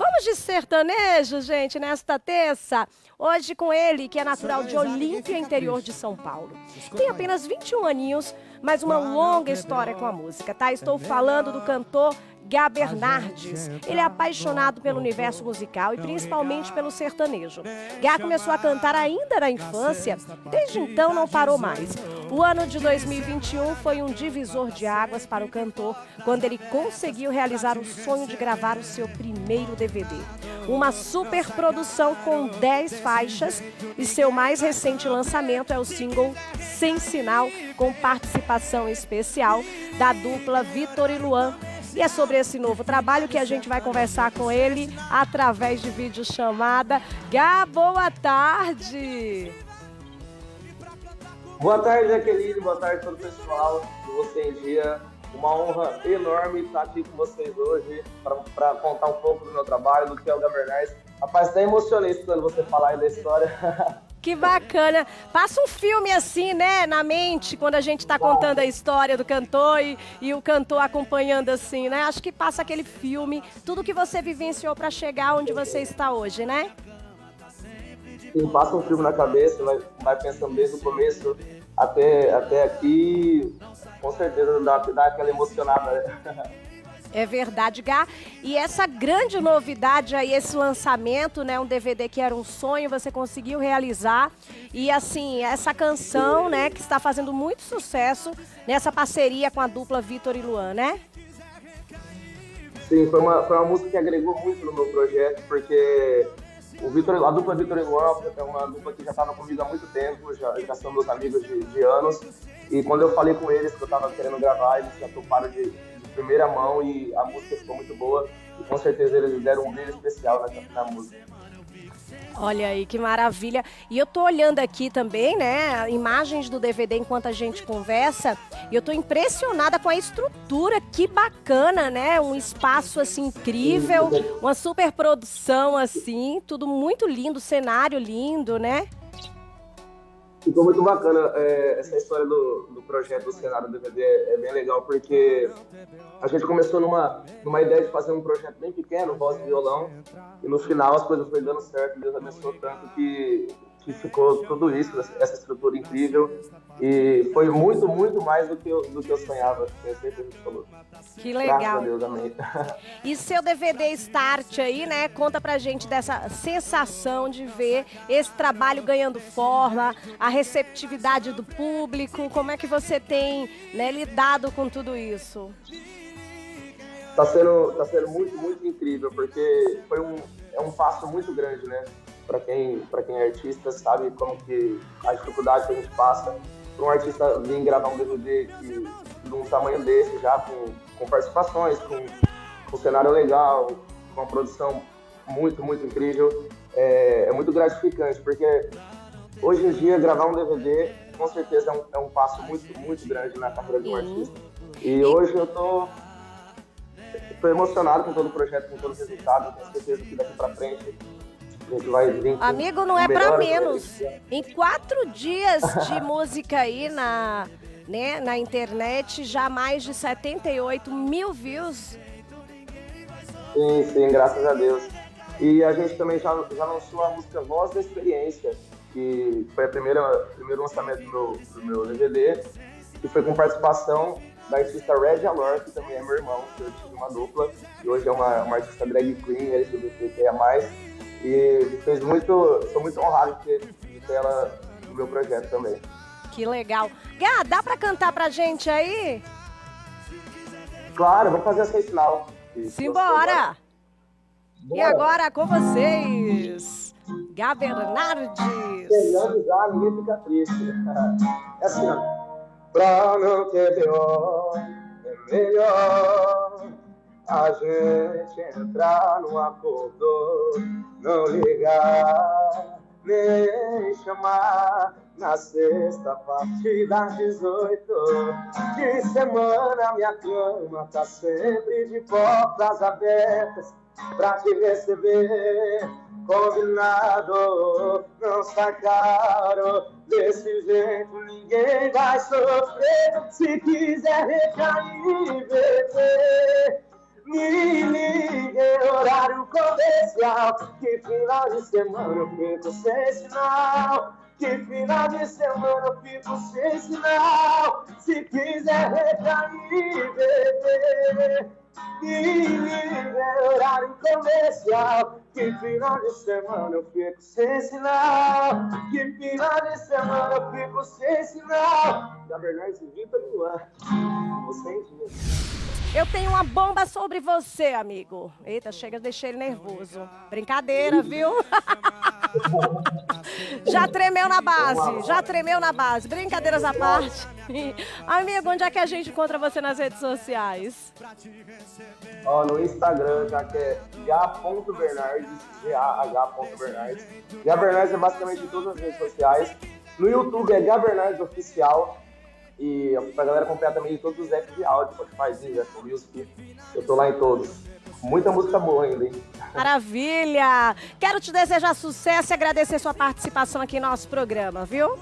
Vamos de sertanejo, gente, nesta terça. Hoje com ele, que é natural de Olímpia, interior de São Paulo. Tem apenas 21 aninhos, mas uma longa história com a música, tá? Estou falando do cantor Gá Bernardes. Ele é apaixonado pelo universo musical e principalmente pelo sertanejo. Gá começou a cantar ainda na infância, desde então não parou mais. O ano de 2021 foi um divisor de águas para o cantor, quando ele conseguiu realizar o sonho de gravar o seu primeiro DVD. Uma superprodução com 10 faixas e seu mais recente lançamento é o single Sem Sinal, com participação especial da dupla Vitor e Luan. E é sobre esse novo trabalho que a gente vai conversar com ele através de videochamada. Gá, boa tarde! Boa tarde, Jaqueline. Boa tarde a todo o pessoal do Você em Dia. Uma honra enorme estar aqui com vocês hoje para contar um pouco do meu trabalho, do que é o Gá Bernardes. Rapaz, até emocionei escutando você falar aí da história. Que bacana. Passa um filme assim, né, na mente, quando a gente tá contando a história do cantor e o cantor acompanhando assim, né? Acho que passa aquele filme, tudo que você vivenciou para chegar onde você está hoje, né? Sim, passa um filme na cabeça, vai pensando desde o começo até aqui, com certeza dá aquela emocionada, né? É verdade, Gá. E essa grande novidade aí, esse lançamento, né, um DVD que era um sonho, você conseguiu realizar. E assim, essa canção, né, que está fazendo muito sucesso nessa parceria com a dupla Vitor e Luan, né? Sim, foi uma música que agregou muito no meu projeto, porque a dupla Vitor e Luan é uma dupla que já estava comigo há muito tempo, já são meus amigos de anos. E quando eu falei com eles que eu estava querendo gravar, eles já toparam de primeira mão e a música ficou muito boa. E com certeza eles deram um brilho especial na música. Olha aí, que maravilha. E eu tô olhando aqui também, né, imagens do DVD enquanto a gente conversa, e eu tô impressionada com a estrutura, que bacana, né? Um espaço, assim, incrível, uma super produção, assim, tudo muito lindo, cenário lindo, né? Ficou muito bacana essa história do projeto do cenário do DVD, é bem legal, porque a gente começou numa ideia de fazer um projeto bem pequeno, voz e violão, e no final as coisas foram dando certo, Deus abençoou tanto que ficou tudo isso, essa estrutura incrível, e foi muito, muito mais do que eu sonhava, tenho certeza que falou. Que legal. Graças a Deus, amém. E seu DVD Start aí, né, conta pra gente dessa sensação de ver esse trabalho ganhando forma, a receptividade do público, como é que você tem, né, lidado com tudo isso? Tá sendo muito, muito incrível, porque é um passo muito grande, né? Para quem é artista, sabe como que a dificuldade que a gente passa. Para um artista vir gravar um DVD de um tamanho desse, já com participações, com um cenário legal, com uma produção muito, muito incrível, é muito gratificante, porque hoje em dia gravar um DVD com certeza é um passo muito, muito grande na carreira de um artista. E hoje eu tô emocionado com todo o projeto, com todo o resultado, tenho certeza que daqui para frente a gente vai vir. Amigo, não é para menos. Em 4 dias de música aí na internet, já mais de 78 mil views. Sim, graças a Deus. E a gente também já lançou a música Voz da Experiência, que foi o primeiro lançamento do meu DVD, que foi com participação da artista Red Alor, que também é meu irmão, que eu tive uma dupla, e hoje é uma artista drag queen, LGBTQIA+. E sou muito honrado de ter ela no meu projeto também. Que legal. Gá, dá pra cantar pra gente aí? Claro, vamos fazer essa final. Simbora! E agora com vocês, Gá Bernardes. Fernando já, ninguém fica triste. É assim, ó. Pra não ter B.O., é melhor a gente entrar num acordo, não ligar, nem chamar na sexta, a partir das 18. De semana minha cama tá sempre de portas abertas pra te receber. Combinado, não sai caro, desse jeito ninguém vai sofrer. Se quiser recair e beber, Me ligue em horário comercial, que final de semana eu fico sem sinal. Que final de semana eu fico sem sinal. Se quiser recair, bebê, me ligue em horário comercial. Que final de semana eu fico sem sinal. Que final de semana eu fico sem sinal. Na verdade, Vitor e Luan, você dia. Eu tenho uma bomba sobre você, amigo. Eita, chega, deixei ele nervoso. Brincadeira, viu? Já tremeu na base, já tremeu na base. Brincadeiras à parte. Amigo, onde é que a gente encontra você nas redes sociais? Ó, no Instagram, já que é ga.bernardes, G-A-H.bernardes. Gá Bernardes é basicamente em todas as redes sociais. No YouTube é Gá Bernardes Oficial. E pra galera acompanhar também todos os apps de áudio, Spotify, Deezer, Apple Music. Eu tô lá em todos. Muita música boa ainda, hein? Maravilha! Quero te desejar sucesso e agradecer sua participação aqui no nosso programa, viu?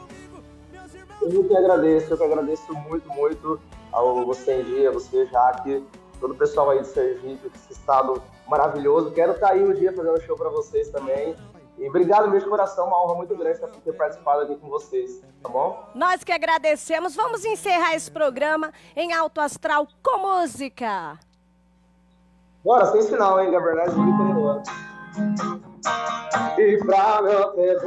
Eu que agradeço muito, muito ao Você em Dia, você, Jaque, todo o pessoal aí de Sergipe, esse estado maravilhoso. Quero estar aí um dia fazendo show pra vocês também. E obrigado mesmo de coração, uma honra muito grande ter participado aqui com vocês, tá bom? Nós que agradecemos. Vamos encerrar esse programa em Alto Astral com música. Bora, sem sinal, hein, Gabriel? E pra meu tempo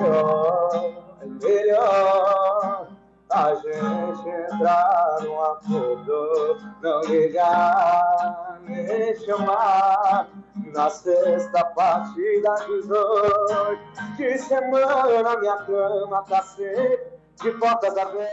é melhor a gente entrar num acordo, não ligar, nem chamar. Na sexta partida 18 de semana, minha cama tá sempre de portas abertas.